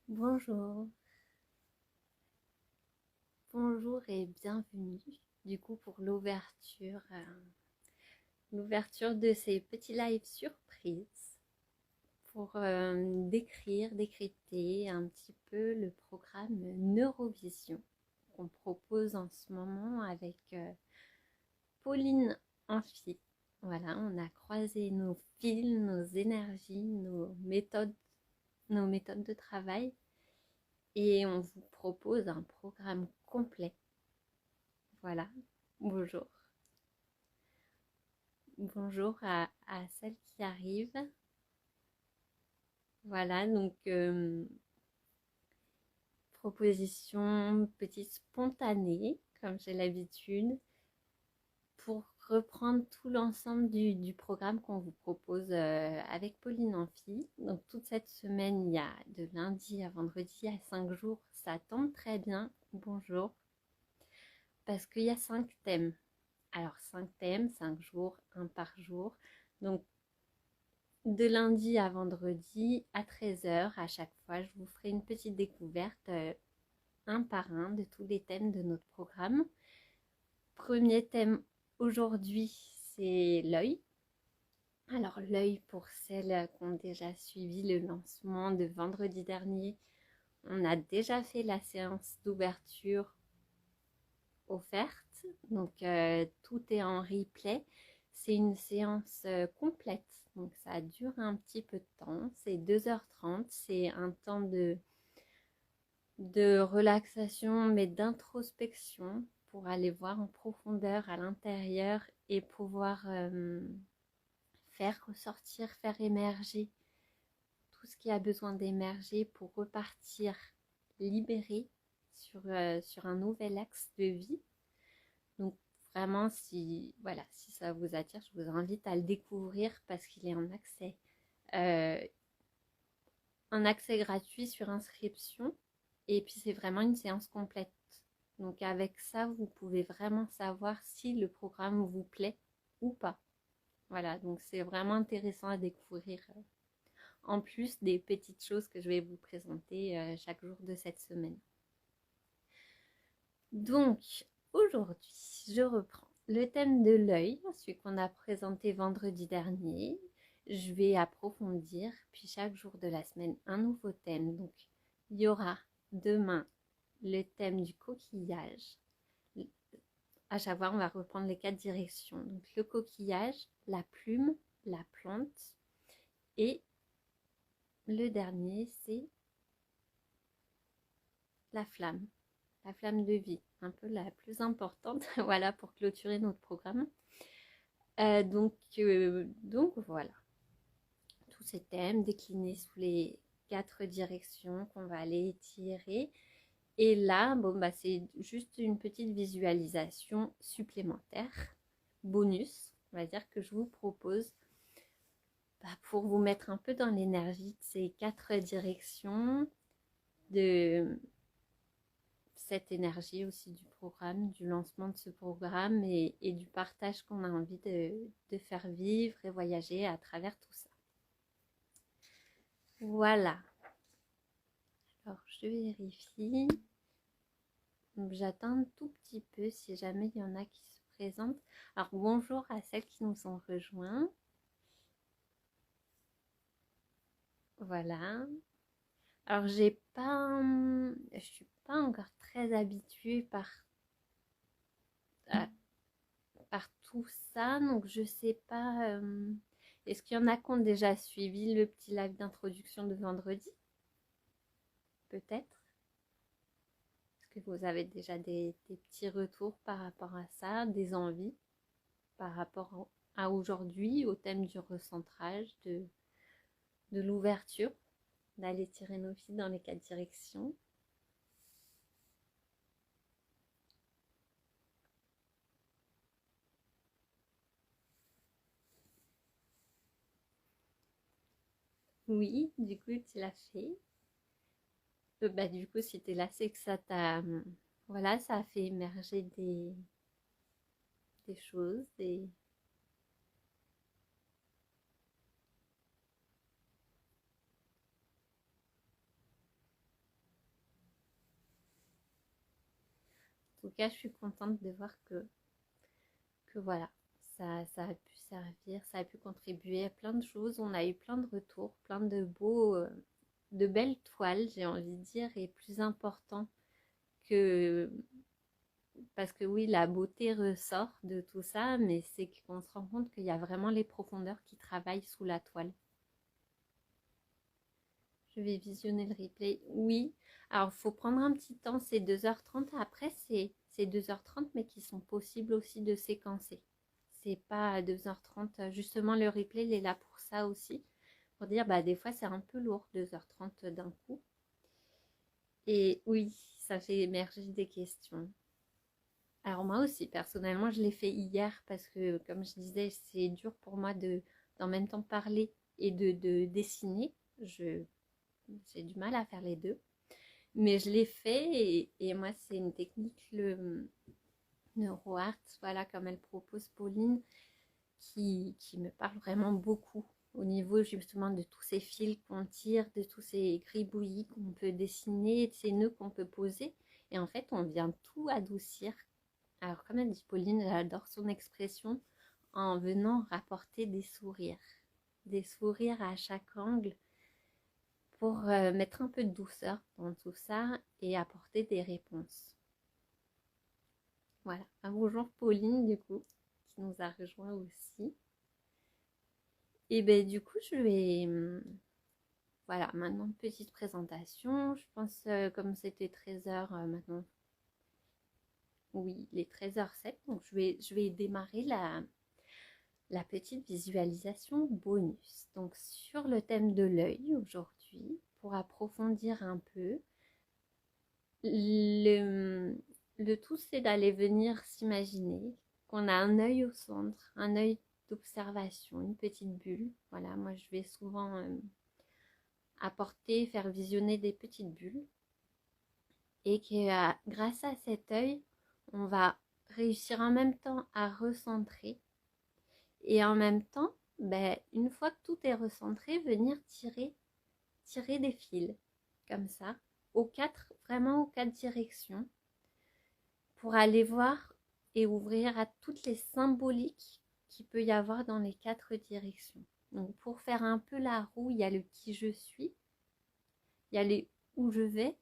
Bonjour, bonjour et bienvenue du coup pour l'ouverture de ces petits lives surprises pour décrypter un petit peu le programme Neurovision qu'on propose en ce moment avec Pauline Amphi. Voilà, on a croisé nos fils, nos énergies, nos méthodes de travail et on vous propose un programme complet. Voilà, bonjour. Bonjour à celles qui arrivent. Voilà, donc proposition petite spontanée, comme j'ai l'habitude, pour reprendre tout l'ensemble du programme qu'on vous propose avec Pauline Amphi. Donc toute cette semaine, il y a de lundi à vendredi à 5 jours, ça tombe très bien. Bonjour, parce qu'il y a 5 thèmes. Alors 5 thèmes, 5 jours, un par jour. Donc de lundi à vendredi à 13 h à chaque fois, je vous ferai une petite découverte un par un de tous les thèmes de notre programme. Premier thème aujourd'hui, c'est l'œil. Alors l'œil, pour celles qui ont déjà suivi le lancement de vendredi dernier, on a déjà fait la séance d'ouverture offerte. Donc tout est en replay. C'est une séance complète. Donc ça dure un petit peu de temps. C'est 2h30. C'est un temps de relaxation, mais d'introspection pour aller voir en profondeur à l'intérieur et pouvoir faire ressortir, faire émerger tout ce qui a besoin d'émerger pour repartir libéré sur un nouvel axe de vie. Donc vraiment, si ça vous attire, je vous invite à le découvrir parce qu'il est euh, en accès gratuit sur inscription. Et puis c'est vraiment une séance complète. Donc avec ça, vous pouvez vraiment savoir si le programme vous plaît ou pas. Voilà, donc c'est vraiment intéressant à découvrir. En plus des petites choses que je vais vous présenter chaque jour de cette semaine. Donc aujourd'hui, je reprends le thème de l'œil, celui qu'on a présenté vendredi dernier. Je vais approfondir, puis chaque jour de la semaine, un nouveau thème. Donc il y aura demain le thème du coquillage. À chaque fois, on va reprendre les 4 directions. Donc le coquillage, la plume, la plante et le dernier, c'est la flamme de vie, un peu la plus importante, voilà, pour clôturer notre programme. Donc voilà, tous ces thèmes déclinés sous les 4 directions qu'on va aller étirer. Et là, bon, bah, c'est juste une petite visualisation supplémentaire, bonus, on va dire, que je vous propose pour vous mettre un peu dans l'énergie de ces 4 directions, de cette énergie aussi du programme, du lancement de ce programme et du partage qu'on a envie de faire vivre et voyager à travers tout ça. Voilà. Alors, je vérifie. Donc, j'attends un tout petit peu si jamais il y en a qui se présentent. Alors, bonjour à celles qui nous ont rejoints. Voilà. Alors, je suis pas encore très habituée à- par tout ça, donc je sais pas. Est-ce qu'il y en a qui ont déjà suivi le petit live d'introduction de vendredi? Peut-être. Est-ce que vous avez déjà des petits retours par rapport à ça, des envies par rapport à aujourd'hui, au thème du recentrage, de l'ouverture, d'aller tirer nos fils dans les 4 directions? Oui, du coup, tu l'as fait. Bah, du coup, si tu es là, c'est que ça t'a. Voilà, ça a fait émerger des choses, tout cas, je suis contente de voir que voilà, ça a pu servir, ça a pu contribuer à plein de choses. On a eu plein de retours, plein de de belles toiles, j'ai envie de dire, et plus important que, parce que oui, la beauté ressort de tout ça, mais c'est qu'on se rend compte qu'il y a vraiment les profondeurs qui travaillent sous la toile. Je vais visionner le replay. Oui, alors il faut prendre un petit temps, c'est 2h30. Après, c'est 2h30, mais qui sont possibles aussi de séquencer. C'est pas 2h30. Justement, le replay, il est là pour ça aussi. Pour dire, bah, des fois, c'est un peu lourd, 2h30 d'un coup. Et oui, ça fait émerger des questions. Alors moi aussi, personnellement, je l'ai fait hier parce que, comme je disais, c'est dur pour moi d'en même temps parler et de dessiner. J'ai du mal à faire les deux. Mais je l'ai fait et moi, c'est une technique, le NeuroArt, voilà, comme elle propose Pauline, qui me parle vraiment beaucoup au niveau justement de tous ces fils qu'on tire, de tous ces gribouillis qu'on peut dessiner, de ces nœuds qu'on peut poser. Et en fait, on vient tout adoucir. Alors, comme elle dit Pauline, j'adore son expression en venant rapporter des sourires. Des sourires à chaque angle pour mettre un peu de douceur dans tout ça et apporter des réponses. Voilà. Bonjour Pauline, du coup, qui nous a rejoint aussi. Et ben du coup, je vais... voilà, maintenant, petite présentation. Je pense, comme c'était 13h maintenant, oui, les 13h07, donc je vais démarrer la petite visualisation bonus. Donc, sur le thème de l'œil aujourd'hui, pour approfondir un peu, le tout, c'est d'aller venir s'imaginer qu'on a un œil au centre, un œil d'observation, une petite bulle. Voilà, moi je vais souvent apporter, faire visionner des petites bulles. Et que grâce à cet œil, on va réussir en même temps à recentrer. Et en même temps, ben, une fois que tout est recentré, venir tirer des fils, comme ça, vraiment aux quatre directions, pour aller voir et ouvrir à toutes les symboliques qu'il peut y avoir dans les quatre directions. Donc pour faire un peu la roue, il y a le qui je suis, il y a le où je vais,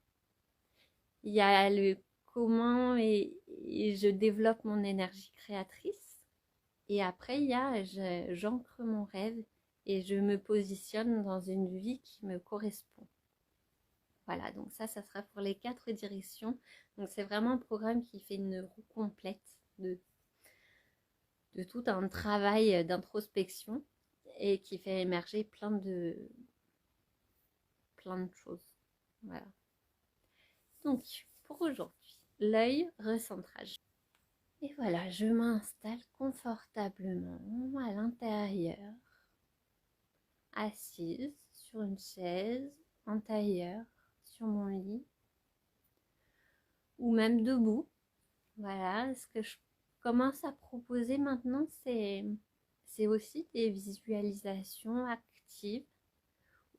il y a le comment et je développe mon énergie créatrice. Et après, il y a j'ancre mon rêve et je me positionne dans une vie qui me correspond. Voilà, donc ça sera pour les quatre directions. Donc c'est vraiment un programme qui fait une roue complète de tout un travail d'introspection et qui fait émerger plein de choses. Voilà. Donc, pour aujourd'hui, l'œil, recentrage. Et voilà, je m'installe confortablement à l'intérieur, assise sur une chaise, en tailleur, sur mon lit, ou même debout. Voilà, ce que je commence à proposer maintenant, c'est aussi des visualisations actives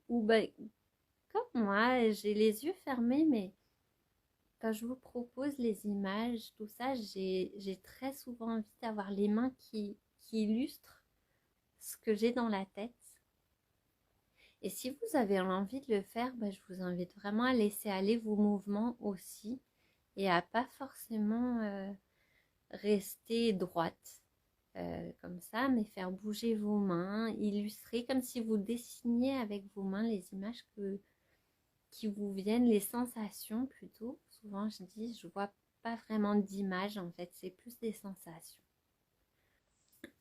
où, ben, comme moi, j'ai les yeux fermés, mais quand je vous propose les images, tout ça, j'ai très souvent envie d'avoir les mains qui illustrent ce que j'ai dans la tête. Et si vous avez envie de le faire, ben, je vous invite vraiment à laisser aller vos mouvements aussi et à pas forcément rester droite comme ça, mais faire bouger vos mains, illustrer comme si vous dessiniez avec vos mains les images qui vous viennent, les sensations plutôt. Souvent je dis, je vois pas vraiment d'images en fait, c'est plus des sensations.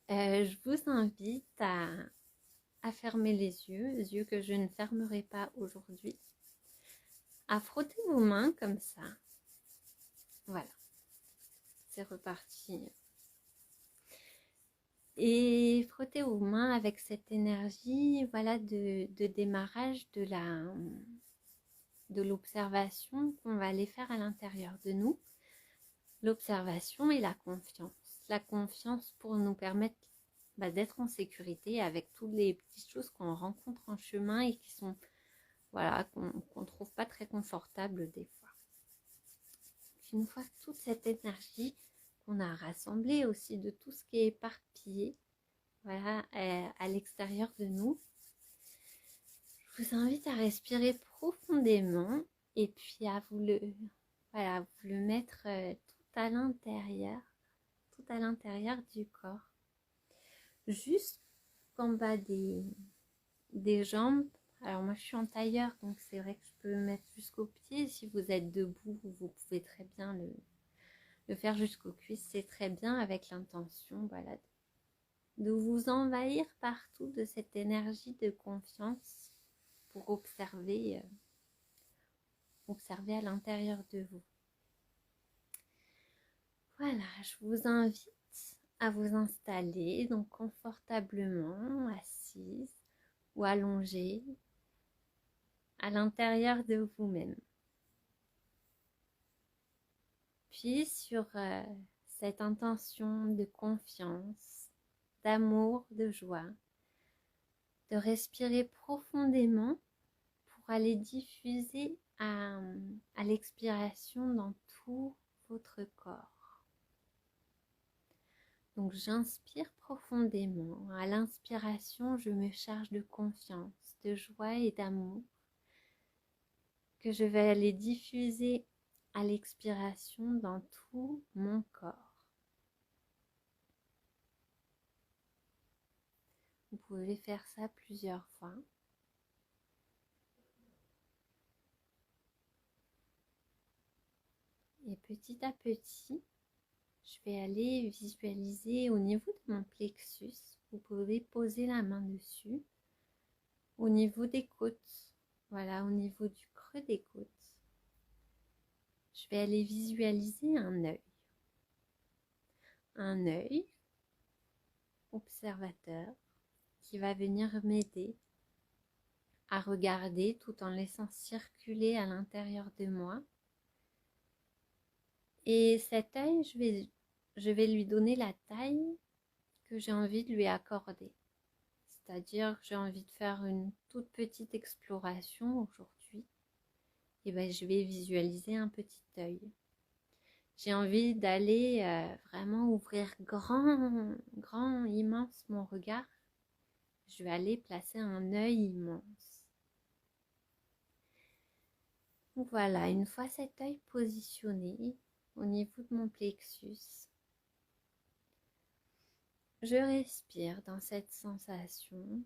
Je vous invite à fermer les yeux que je ne fermerai pas aujourd'hui, à frotter vos mains comme ça. Voilà, c'est reparti. Et frottez vos mains avec cette énergie, voilà, de démarrage de l'observation qu'on va aller faire à l'intérieur de nous. L'observation et la confiance. La confiance pour nous permettre d'être en sécurité avec toutes les petites choses qu'on rencontre en chemin et qui sont, voilà, qu'on trouve pas très confortables des fois. une fois que toute cette énergie qu'on a rassemblée aussi de tout ce qui est éparpillé, voilà, à l'extérieur de nous, je vous invite à respirer profondément et puis à voilà, vous le mettre tout à l'intérieur du corps, jusqu'en bas des jambes. Alors moi je suis en tailleur, donc c'est vrai que je peux le mettre jusqu'aux pieds. Si vous êtes debout, vous pouvez très bien le faire jusqu'aux cuisses. C'est très bien avec l'intention, voilà, de vous envahir partout de cette énergie de confiance pour observer à l'intérieur de vous. Voilà, je vous invite à vous installer donc confortablement, assise ou allongée à l'intérieur de vous-même. Puis sur cette intention de confiance, d'amour, de joie, de respirer profondément pour aller diffuser à l'expiration dans tout votre corps. Donc j'inspire profondément. À l'inspiration, je me charge de confiance, de joie et d'amour que je vais aller diffuser à l'expiration dans tout mon corps. Vous pouvez faire ça plusieurs fois. Et petit à petit, je vais aller visualiser au niveau de mon plexus. Vous pouvez poser la main dessus. Au niveau des côtes, voilà, au niveau du creux des côtes. Je vais aller visualiser un œil. Un œil observateur qui va venir m'aider à regarder tout en laissant circuler à l'intérieur de moi. Et cet œil, je vais lui donner la taille que j'ai envie de lui accorder. C'est-à-dire que j'ai envie de faire une toute petite exploration aujourd'hui. Et bien, je vais visualiser un petit œil. J'ai envie d'aller vraiment ouvrir grand, immense mon regard. Je vais aller placer un œil immense. Donc voilà, une fois cet œil positionné au niveau de mon plexus, je respire dans cette sensation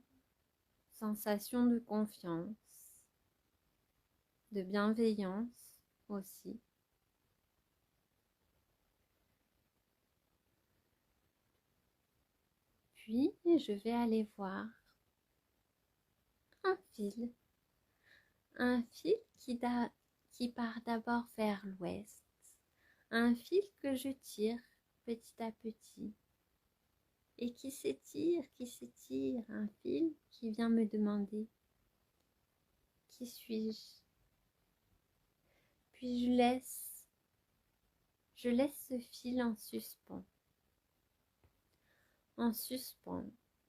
de confiance, de bienveillance aussi. Puis, je vais aller voir un fil qui part d'abord vers l'ouest, un fil que je tire petit à petit et qui s'étire, un fil qui vient me demander qui suis-je. Puis je laisse ce fil en suspens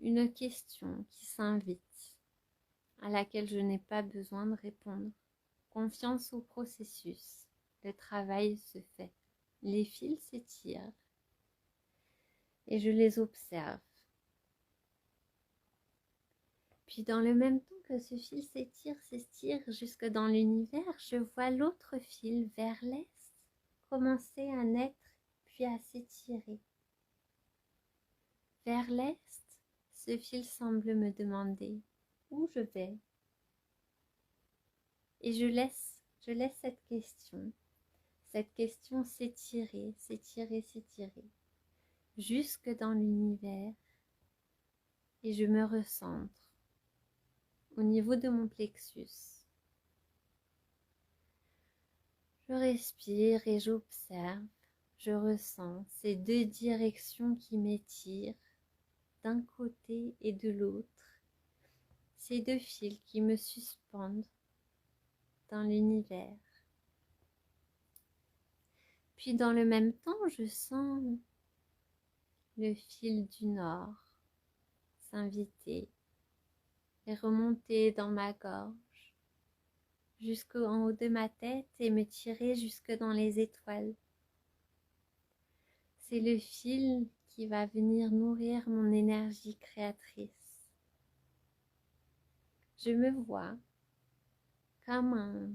une question qui s'invite, à laquelle je n'ai pas besoin de répondre. Confiance au processus, le travail se fait, les fils s'étirent et je les observe. Puis dans le même temps que ce fil s'étire jusque dans l'univers, je vois l'autre fil vers l'est commencer à naître puis à s'étirer. Vers l'est, ce fil semble me demander où je vais. Et je laisse cette question s'étirer, jusque dans l'univers. Et je me recentre au niveau de mon plexus. Je respire et j'observe, je ressens ces deux directions qui m'étirent d'un côté et de l'autre, ces deux fils qui me suspendent dans l'univers. Puis dans le même temps, je sens le fil du nord s'inviter et remonter dans ma gorge jusqu'en haut de ma tête et me tirer jusque dans les étoiles. C'est le fil qui va venir nourrir mon énergie créatrice. Je me vois comme un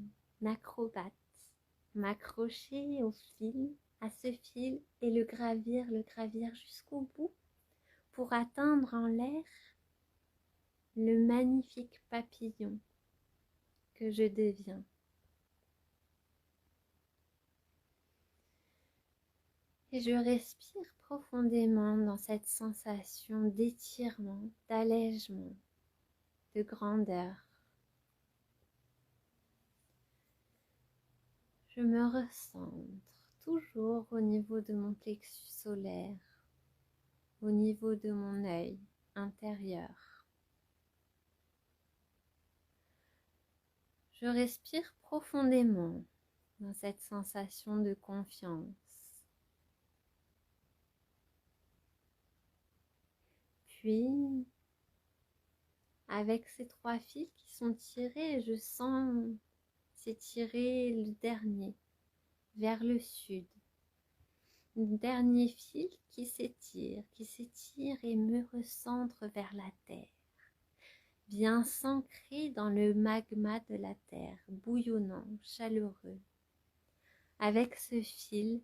acrobate m'accrocher au fil, à ce fil et le gravir jusqu'au bout pour atteindre en l'air le magnifique papillon que je deviens. Et je respire profondément dans cette sensation d'étirement, d'allègement, de grandeur. Je me recentre toujours au niveau de mon plexus solaire, au niveau de mon œil intérieur. Je respire profondément dans cette sensation de confiance. Puis, avec ces 3 fils qui sont tirés, je sens s'étirer le dernier vers le sud. Le dernier fil qui s'étire et me recentre vers la terre. Bien s'ancrer dans le magma de la terre, bouillonnant, chaleureux. Avec ce fil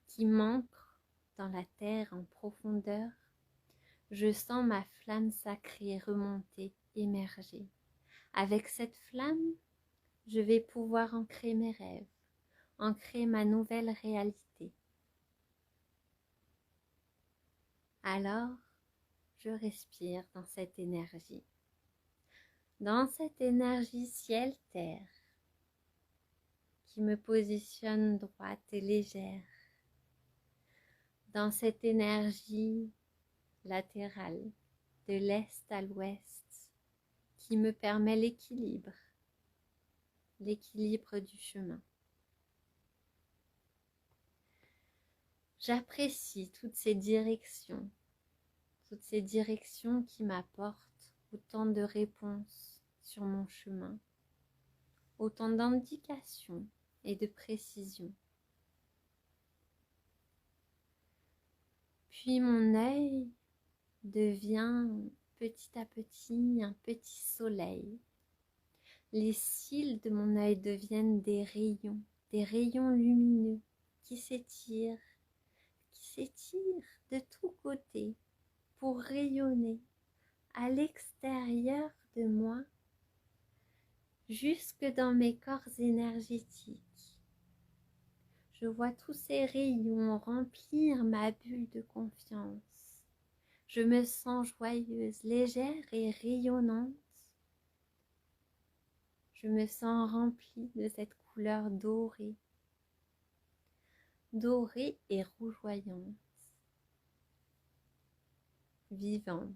qui m'ancre dans la terre en profondeur, je sens ma flamme sacrée remonter, émerger. Avec cette flamme, je vais pouvoir ancrer mes rêves, ancrer ma nouvelle réalité. Alors, je respire dans cette énergie ciel-terre qui me positionne droite et légère, dans cette énergie latérale de l'est à l'ouest qui me permet l'équilibre du chemin. J'apprécie toutes ces directions qui m'apportent autant de réponses sur mon chemin, autant d'indications et de précisions. Puis mon œil devient petit à petit un petit soleil. Les cils de mon œil deviennent des rayons lumineux qui s'étirent de tous côtés pour rayonner à l'extérieur de moi, jusque dans mes corps énergétiques. Je vois tous ces rayons remplir ma bulle de confiance. Je me sens joyeuse, légère et rayonnante. Je me sens remplie de cette couleur dorée et rougeoyante, vivante,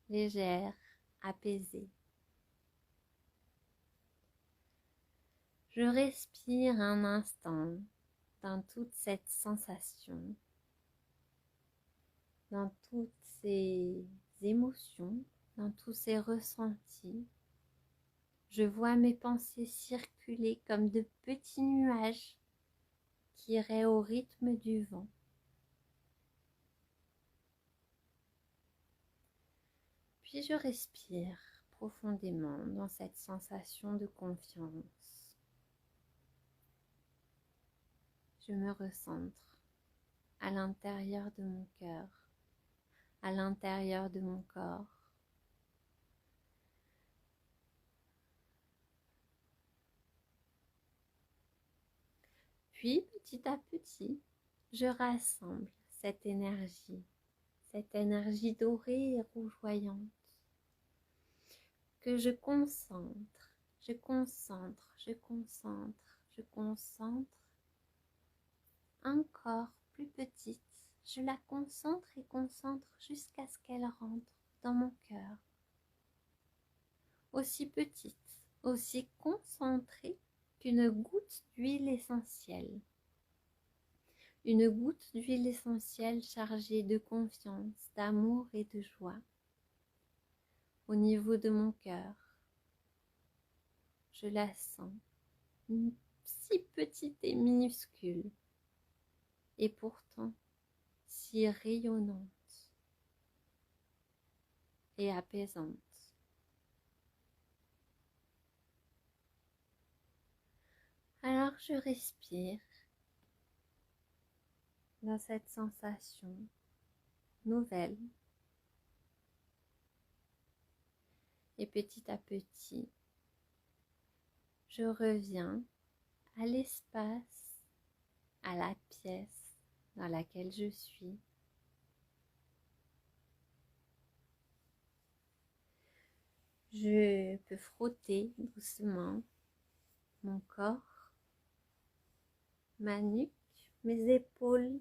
légère, apaisée. Je respire un instant dans toute cette sensation, dans toutes ces émotions, dans tous ces ressentis. Je vois mes pensées circuler comme de petits nuages qui iraient au rythme du vent. Puis je respire profondément dans cette sensation de confiance. Je me recentre à l'intérieur de mon cœur, à l'intérieur de mon corps. Puis petit à petit, je rassemble cette énergie dorée et rougeoyante que je concentre encore plus petite. Je la concentre jusqu'à ce qu'elle rentre dans mon cœur. Aussi petite, aussi concentrée qu'une goutte d'huile essentielle. Une goutte d'huile essentielle chargée de confiance, d'amour et de joie. Au niveau de mon cœur, je la sens, si petite et minuscule. et pourtant si rayonnante et apaisante. Alors je respire dans cette sensation nouvelle et petit à petit, je reviens à l'espace, à la pièce dans laquelle je suis. Je peux frotter doucement mon corps, ma nuque, mes épaules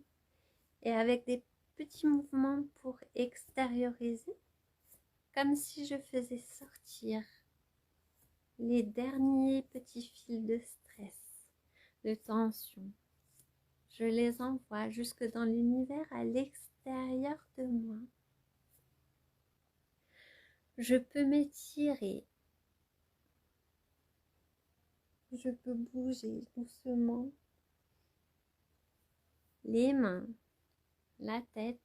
et avec des petits mouvements pour extérioriser, comme si je faisais sortir les derniers petits fils de stress, de tension. Je les envoie jusque dans l'univers à l'extérieur de moi. Je peux m'étirer. Je peux bouger doucement les mains, la tête.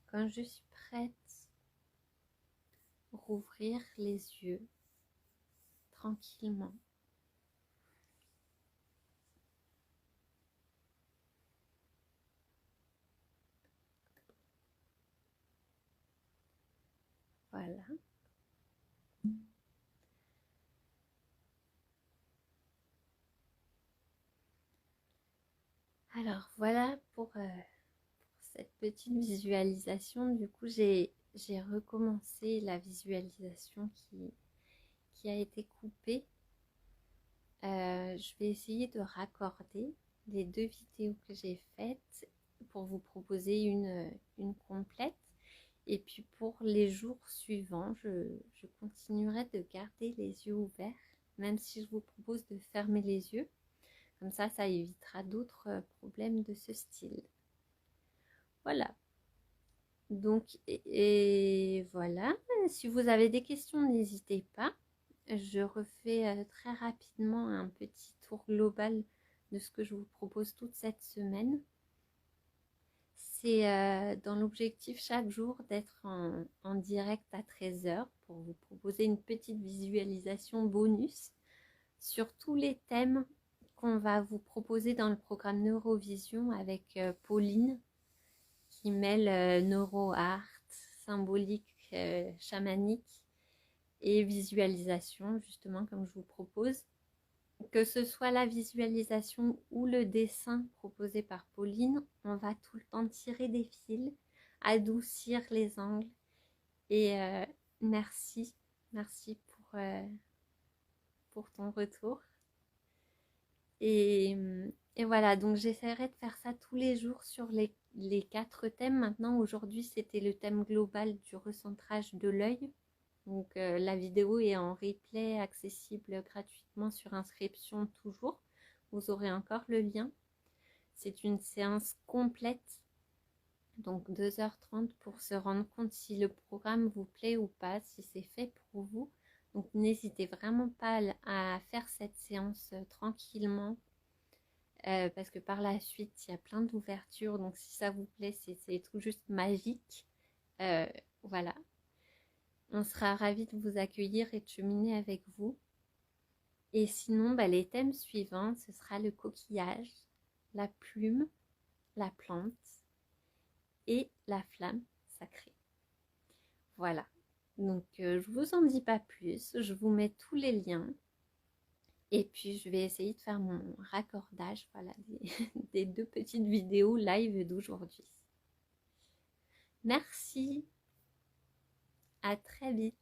Quand je suis prête, rouvrir les yeux tranquillement. Voilà. Alors voilà pour cette petite visualisation. Du coup, j'ai recommencé la visualisation qui a été coupée. Je vais essayer de raccorder les deux vidéos que j'ai faites pour vous proposer une complète. Et puis pour les jours suivants, je continuerai de garder les yeux ouverts, même si je vous propose de fermer les yeux. Comme ça évitera d'autres problèmes de ce style. Voilà. Donc, et voilà. Si vous avez des questions, n'hésitez pas. Je refais très rapidement un petit tour global de ce que je vous propose toute cette semaine. C'est dans l'objectif chaque jour d'être en direct à 13 h pour vous proposer une petite visualisation bonus sur tous les thèmes qu'on va vous proposer dans le programme Neurovision avec Pauline qui mêle neuro-art, symbolique, chamanique et visualisation, justement comme je vous propose. Que ce soit la visualisation ou le dessin proposé par Pauline, on va tout le temps tirer des fils, adoucir les angles. Et merci pour ton retour. Et voilà, donc j'essaierai de faire ça tous les jours sur les 4 thèmes. Maintenant, aujourd'hui, c'était le thème global du recentrage de l'œil. Donc la vidéo est en replay accessible gratuitement sur inscription toujours. Vous aurez encore le lien. C'est une séance complète, donc 2h30 pour se rendre compte si le programme vous plaît ou pas, si c'est fait pour vous. Donc n'hésitez vraiment pas à faire cette séance tranquillement parce que par la suite, il y a plein d'ouvertures. Donc si ça vous plaît, c'est tout juste magique. Voilà. On sera ravis de vous accueillir et de cheminer avec vous. Et sinon, les thèmes suivants, ce sera le coquillage, la plume, la plante et la flamme sacrée. Voilà. Donc, je vous en dis pas plus. Je vous mets tous les liens. Et puis, je vais essayer de faire mon raccordage des 2 petites vidéos live d'aujourd'hui. Merci. À très vite.